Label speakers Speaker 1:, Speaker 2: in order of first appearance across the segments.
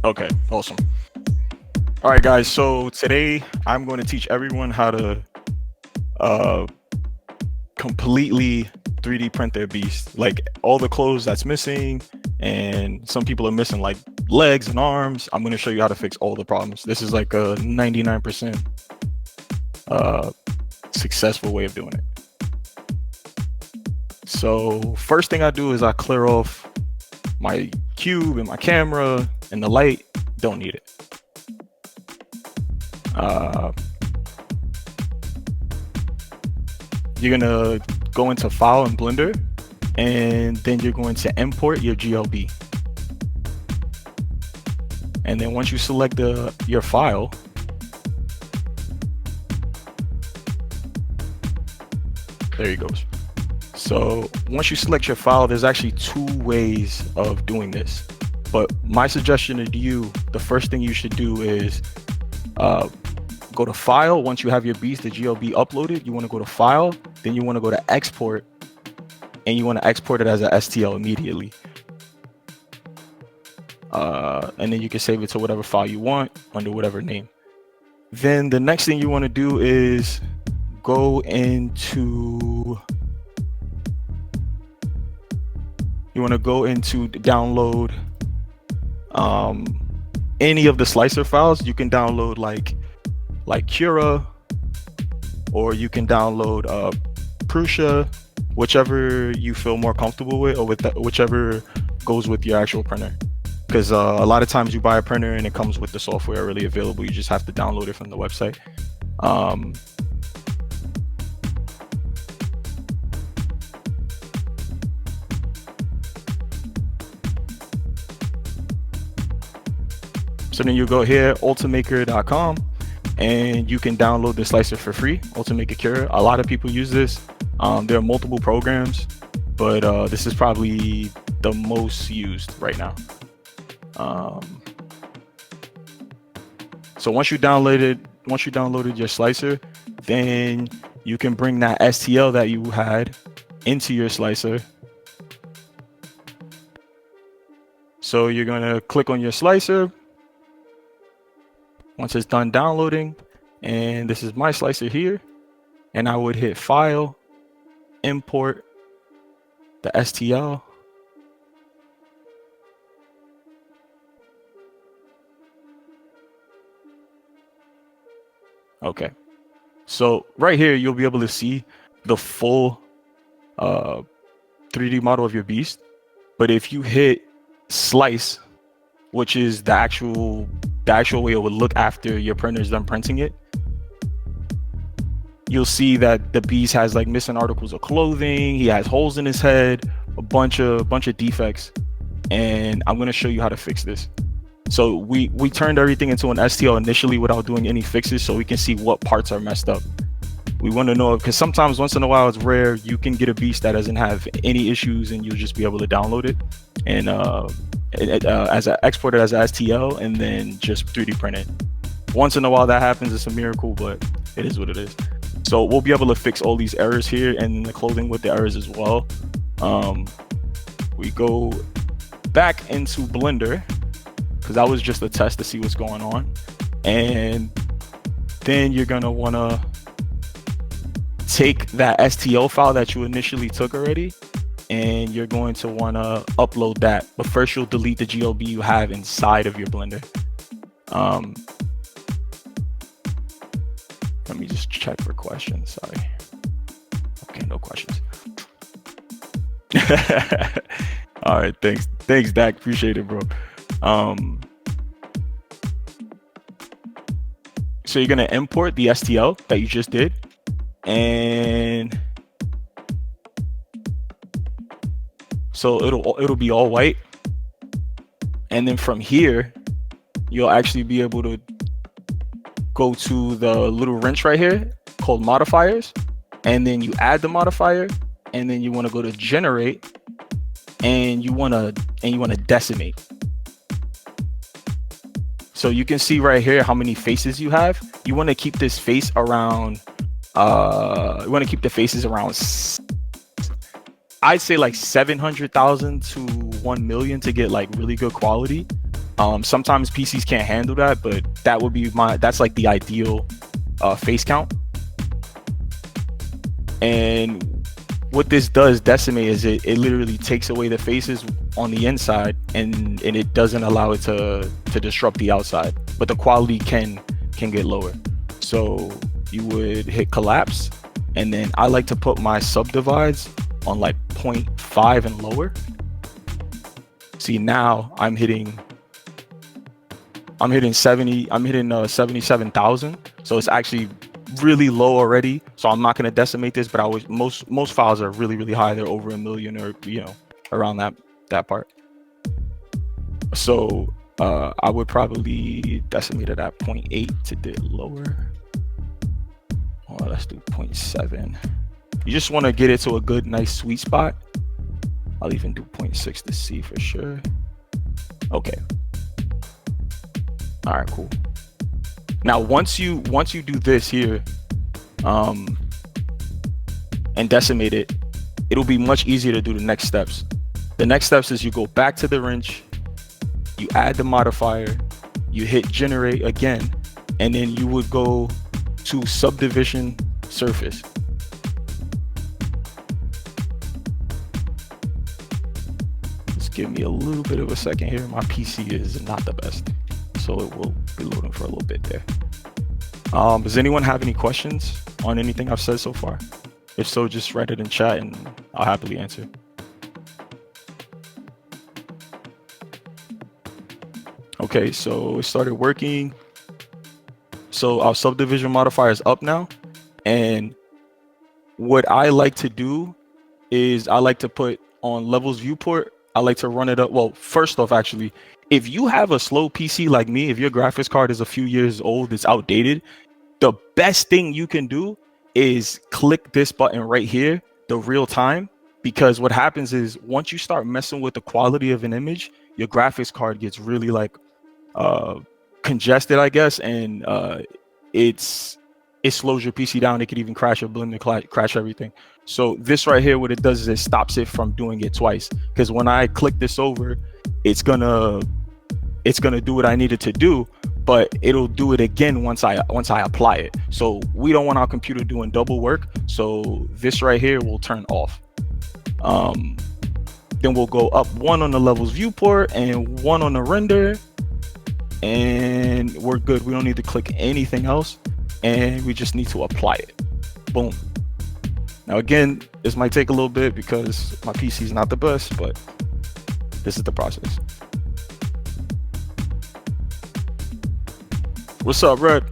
Speaker 1: Okay, awesome. All right, guys. So today I'm going to teach everyone how to uh, completely 3D print their beast. Like all the clothes that's missing, and some people are missing like legs and arms. I'm going to show you how to fix all the problems. This is like a 99% uh, successful way of doing it. So first thing I do is I clear off my cube and my camera and the light. Don't need it. You're gonna go into File in Blender, and then you're going to import your GLB. And then once you select your file, there you goes. So once you select your file, there's actually two ways of doing this. But my suggestion to you, the first thing you should do is go to File. Once you have your beast, the GLB uploaded, you want to go to File, then you want to go to Export, and you want to export it as a STL immediately. And then you can save it to whatever file you want under whatever name. Then the next thing you want to do is go into download any of the slicer files. You can download like Cura, or you can download Prusa, whichever you feel more comfortable with, or whichever goes with your actual printer. Because a lot of times you buy a printer and it comes with the software already available. You just have to download it from the website. So then you go here, ultimaker.com, and you can download the slicer for free, Ultimaker Cura. A lot of people use this. There are multiple programs, but this is probably the most used right now. So once you downloaded your slicer, then you can bring that STL that you had into your slicer. So you're gonna click on your slicer once it's done downloading, and this is my slicer here, and I would hit File, Import the STL. Okay, so right here you'll be able to see the full 3D model of your beast. But if you hit slice, which is the actual way it would look after your printer's done printing it, you'll see that the beast has like missing articles of clothing. He has holes in his head, a bunch of defects, and I'm going to show you how to fix this. So we turned everything into an STL initially without doing any fixes, so we can see what parts are messed up. We want to know, because sometimes once in a while it's rare, you can get a beast that doesn't have any issues and you'll just be able to download it and export it as a STL and then just 3D print it. Once in a while that happens, it's a miracle, but it is what it is. So we'll be able to fix all these errors here and the clothing with the errors as well. We go back into Blender, because that was just a test to see what's going on. And then you're gonna wanna take that STL file that you initially took already, and you're going to wanna upload that. But first you'll delete the GLB you have inside of your Blender. Let me just check for questions, sorry. Okay, no questions. All right, thanks Dak, appreciate it, bro. So you're gonna import the STL that you just did, and so it'll be all white, and then from here you'll actually be able to go to the little wrench right here called modifiers, and then you add the modifier, and then you want to go to generate, and you want to decimate. So you can see right here how many faces you have. You want to keep this face around you want to keep the faces around, I'd say like 700,000 to 1 million to get like really good quality. Sometimes PCs can't handle that, but that's like the ideal face count. And what this does, Decimate, is it literally takes away the faces on the inside, and it doesn't allow it to disrupt the outside, but the quality can get lower. So you would hit collapse, and then I like to put my subdivides on like 0.5 and lower. See, now I'm hitting 77,000. So it's actually really low already. So I'm not going to decimate this, but most files are really high. They're over 1 million, or around that part. So I would probably decimate it at 0.8 to get lower. Oh, let's do 0.7. You just want to get it to a good, nice sweet spot. I'll even do 0.6 to see for sure. Okay. All right, cool. Now, once you do this here, and decimate it, it'll be much easier to do the next steps. The next steps is you go back to the wrench, you add the modifier, you hit generate again, and then you would go to subdivision surface. Give me a little bit of a second here. My PC is not the best, so it will be loading for a little bit there. Does anyone have any questions on anything I've said so far? If so, just write it in chat and I'll happily answer. Okay, so it started working. So our subdivision modifier is up now, and what I like to do is I like to put on levels viewport, I like to run it up. Well, first off, actually, if you have a slow PC like me, if your graphics card is a few years old, it's outdated, the best thing you can do is click this button right here, the real time, because what happens is once you start messing with the quality of an image, your graphics card gets really like congested, I guess, and it slows your PC down. It could even crash your Blender, crash everything. So this right here, what it does is it stops it from doing it twice. Because when I click this over, it's gonna do what I need it to do, but it'll do it again once I apply it. So we don't want our computer doing double work. So this right here will turn off. Then we'll go up 1 on the levels viewport and 1 on the render, and we're good. We don't need to click anything else, and we just need to apply it. Boom. Now again, this might take a little bit because my PC is not the best, but this is the process. What's up, Red?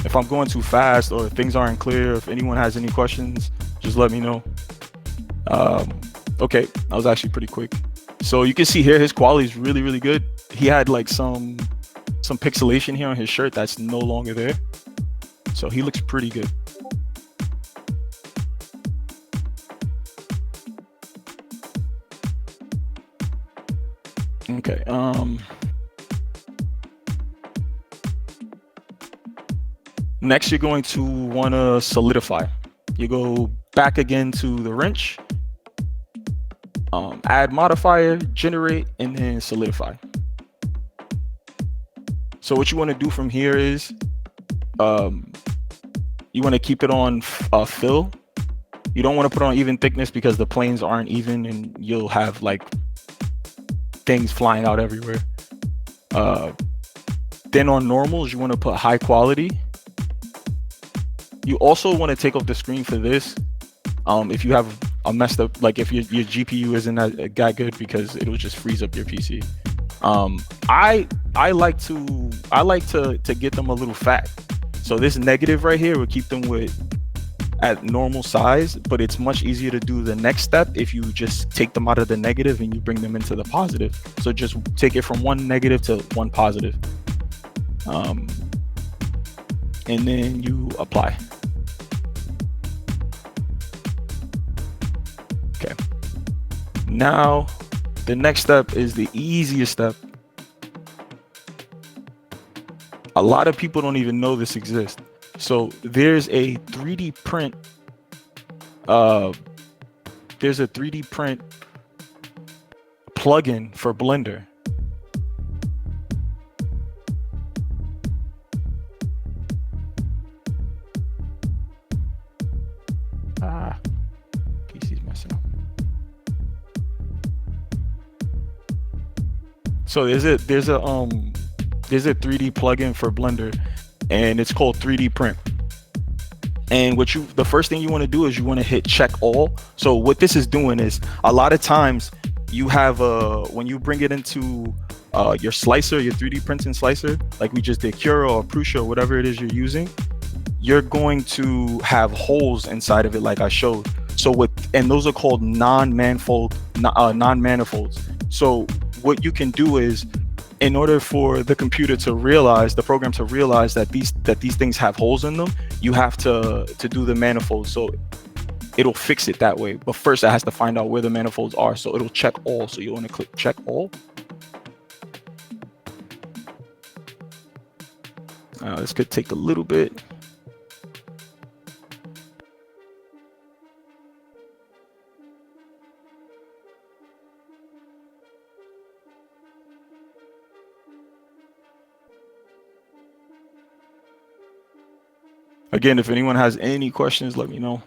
Speaker 1: If I'm going too fast or things aren't clear, if anyone has any questions, just let me know. Okay, that was actually pretty quick. So you can see here his quality is really good. He had like some pixelation here on his shirt that's no longer there, so he looks pretty good. Okay, next you're going to want to solidify. You go back again to the wrench, add modifier, generate, and then solidify. So what you want to do from here is you want to keep it on fill. You don't want to put on even thickness because the planes aren't even and you'll have like things flying out everywhere. Then on normals, you want to put high quality. You also want to take off the screen for this if you have a messed up, like if your GPU isn't that good, because it'll just freeze up your PC. I like to get them a little fat. So this negative right here will keep them at normal size, but it's much easier to do the next step if you just take them out of the negative and you bring them into the positive. So just take it from 1 negative to 1 positive. And then you apply. Okay. Now, the next step is the easiest step. A lot of people don't even know this exists. So there's a 3D print uh, there's a 3D print plugin for Blender. PC's messing up. So there's a 3D plugin for Blender, and it's called 3D print. And the first thing you want to do is you want to hit check all. So what this is doing is, a lot of times you have when you bring it into your slicer, your 3D printing slicer, like we just did Cura or Prusa or whatever it is you're using, you're going to have holes inside of it, like I showed. So and those are called non-manifolds. So what you can do is, in order for the computer to realize, the program to realize that these things have holes in them, you have to do the manifolds. So it'll fix it that way. But first, it has to find out where the manifolds are. So it'll check all. So you want to click check all. This could take a little bit. Again, if anyone has any questions, let me know.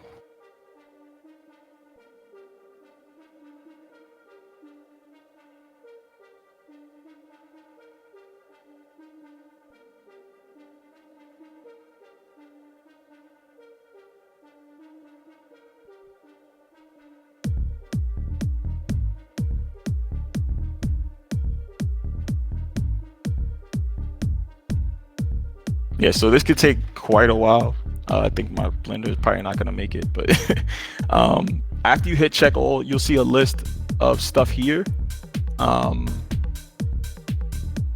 Speaker 1: Yeah, so this could take quite a while. I think my Blender is probably not going to make it, but after you hit check all, you'll see a list of stuff here.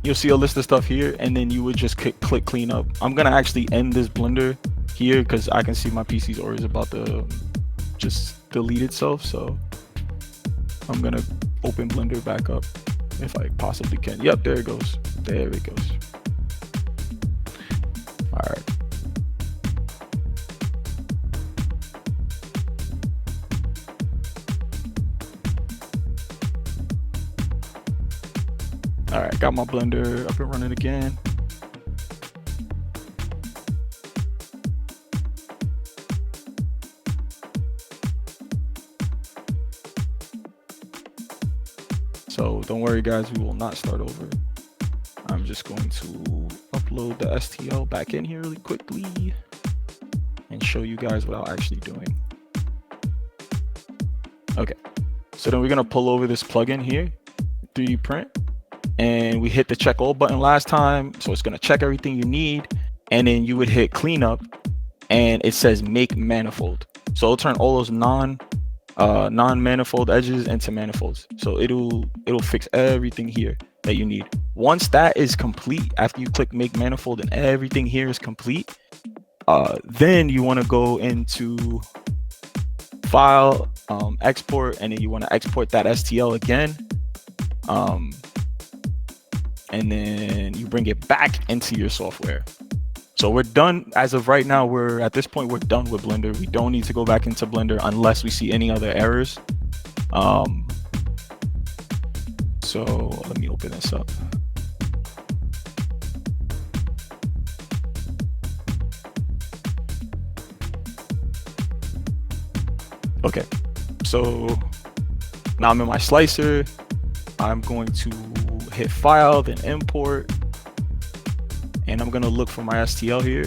Speaker 1: You'll see a list of stuff here, and then you would just click clean up. I'm going to actually end this Blender here because I can see my PC's always about to just delete itself. So I'm going to open Blender back up if I possibly can. Yep, there it goes. There it goes. All right. All right, got my Blender up and running again. So don't worry guys, we will not start over. I'm just going to upload the STL back in here really quickly and show you guys what I'm actually doing. Okay, so then we're gonna pull over this plugin here, 3D print, and we hit the check all button last time. So it's gonna check everything you need, and then you would hit cleanup, and it says make manifold. So it'll turn all those non-manifold edges into manifolds. So it'll fix everything here that you need. Once that is complete, after you click make manifold and everything here is complete, then you want to go into file, export, and then you want to export that STL again, and then you bring it back into your software. So we're done. As of right now, at this point, we're done with Blender. We don't need to go back into Blender unless we see any other errors. So let me open this up. Okay, so now I'm in my slicer. I'm going to hit file, then import, and I'm gonna look for my STL here.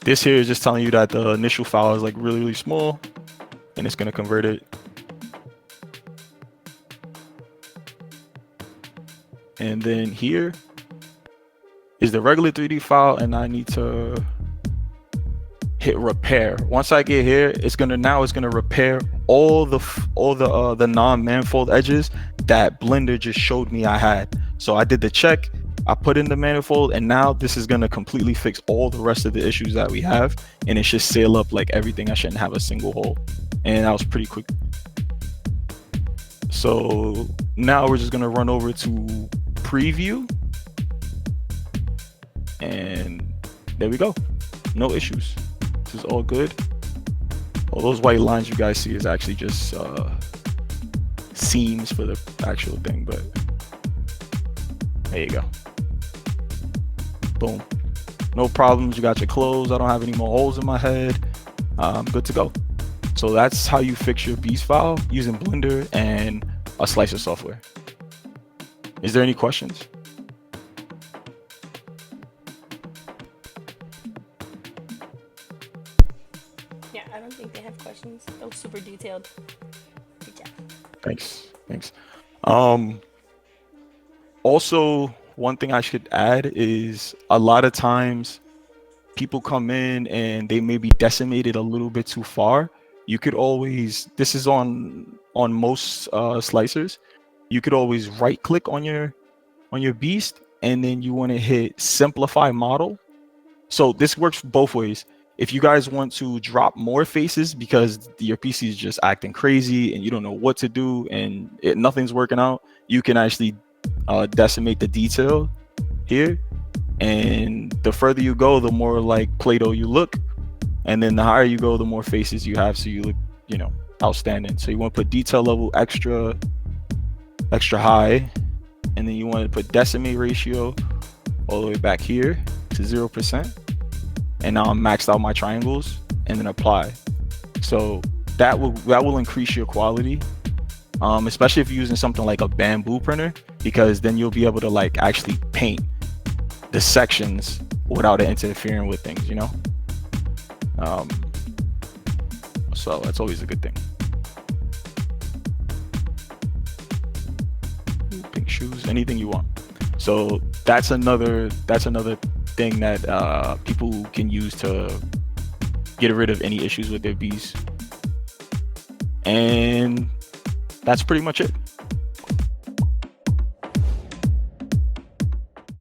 Speaker 1: This here is just telling you that the initial file is like really, really small, and it's gonna convert it. And then here is the regular 3D file, and I need to hit repair. Once I get here, it's gonna repair all the non-manifold edges that Blender just showed me I had. So I did the check, I put in the manifold, and now this is gonna completely fix all the rest of the issues that we have, and it should seal up like everything. I shouldn't have a single hole, and that was pretty quick. So now we're just gonna run over to preview, and there we go. No issues. This is all good. All those white lines you guys see is actually just seams for the actual thing, but there you go. Boom. No problems. You got your clothes. I don't have any more holes in my head. I'm good to go. So that's how you fix your beast file using Blender and a slicer software. Is there any questions?
Speaker 2: Yeah, I don't think they have questions. That was super detailed. Good job.
Speaker 1: Thanks. Also, one thing I should add is a lot of times people come in and they may be decimated a little bit too far. You could always, this is on most slicers, you could always right click on your beast, and then you want to hit simplify model. So this works both ways. If you guys want to drop more faces because your PC is just acting crazy and you don't know what to do and nothing's working out, you can actually decimate the detail here. And the further you go, the more like Play-Doh you look. And then the higher you go, the more faces you have, so you look, you know, outstanding. So you want to put detail level extra high, and then you want to put decimate ratio all the way back here to 0%. And now I'm maxed out my triangles, and then apply. So that will increase your quality, especially if you're using something like a bamboo printer, because then you'll be able to like actually paint the sections without it interfering with things, you know. So that's always a good thing. Pink shoes, anything you want. So that's another thing that people can use to get rid of any issues with their bees. And that's pretty much it.